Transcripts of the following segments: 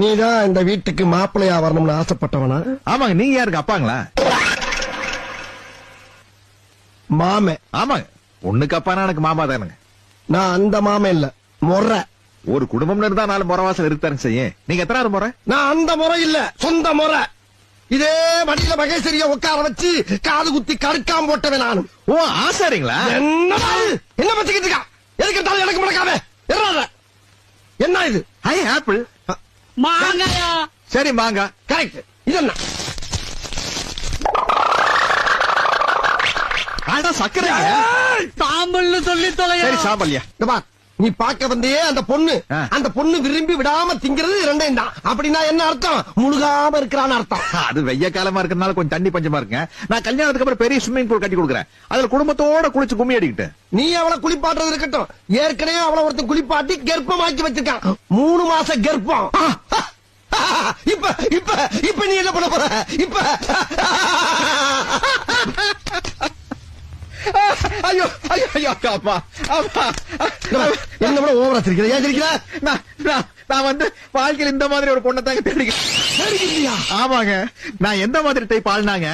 நீதான் இந்த வீட்டுக்கு மாப்பிள்ளையா வரணும்னு ஆசைப்பட்டவனா? ஆமாங்க. நீங்க யாருக்கு அப்பாங்களா? மாமே. ஆமாங்க. ஒண்ணுக்கு அப்பானா எனக்கு மாமா தானுங்க. நான் அந்த மாமே இல்ல, முறை. ஒரு குடும்பம்னு இருந்தா 4 முறவாசல் இருக்காருங்க செய்ய. நீங்க எத்தனாவது முறை? நான் அந்த முறை இல்ல, சொந்த முறை. இதே மடியில மகேஸ்வரிய உட்கார வச்சு காது குத்தி கடுக்காம போட்டவன் நானும். ஓ ஆசாரிங்களா? என்ன பச்சுக்கிட்டு இருக்கா? எதுக்கு எடுத்தாலும் எனக்கு முடக்காம என்ன இது? Hi apple. மாங்காயா? சரி மாங்கா. கரெக்ட். இது என்ன? அதான் சக்கரை. சாம்பல்னு சொல்லி தொலையா. சரி சாம்பல்யா. நீ பாக்க வந்தே அந்த பொண்ணு, ஆ. அந்த பொண்ணு விரும்பி விடாம திங்கிறது 2 தான். அப்படின்னா என்ன அர்த்தம்? முழுகாம இருக்கிறான்னு அர்த்தம். அது வெய்ய காலமா இருக்கிறதுனால கொஞ்சம் தண்ணி பஞ்சமா இருக்குங்க. நான் கல்யாணத்துக்கு அப்புறம் பெரிய ஸ்விம்மிங் பூல் கட்டி கொடுக்குறேன். அதுல குடும்பத்தோட குளிச்சு கும்மி அடிக்கிட்டு. நீ அவளை குளிப்பாட்டுறது இருக்கட்டும், ஏற்கனவே அவளை ஒருத்தன் குளிப்பாட்டி கர்ப்பமாக்கி வச்சிருக்கான். 3 மாச கர்ப்பம். இப்ப இப்ப இப்ப நீ என்ன பண்ண போற? இப்ப ஐயோ ஐயோ ஐயோ அப்பா அப்பா என்ன விட ஓவரா சிரிக்கிற? ஏன் சிரிக்கிற? நான் வந்து வாழ்க்கையில் இந்த மாதிரி ஒரு பொண்ணை தாங்க தேடிக்கிறேன். ஆமாங்க. நான் எந்த மாதிரி டைப் ஆள்னாங்க,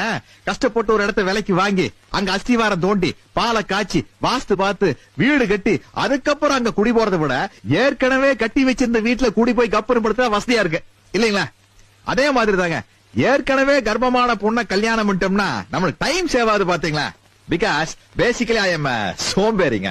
கஷ்டப்பட்டு ஒரு இடத்த விலைக்கு வாங்கி அங்க அஸ்திவாரம் தோண்டி பாலை காய்ச்சி வாஸ்து பார்த்து வீடு கட்டி அதுக்கப்புறம் அங்க குடி போறதை விட ஏற்கனவே கட்டி வச்சிருந்த வீட்டுல குடி போய் கப்புறம் படுத்தா வசதியா இருக்கு இல்லீங்களா? அதே மாதிரி தாங்க ஏற்கனவே கர்ப்பமான பொண்ணை கல்யாணம் பண்ணிட்டோம்னா நம்மளுக்கு டைம் சேவ் ஆகுது பாத்தீங்களா? Because basically I am சோம்பேறிங்க.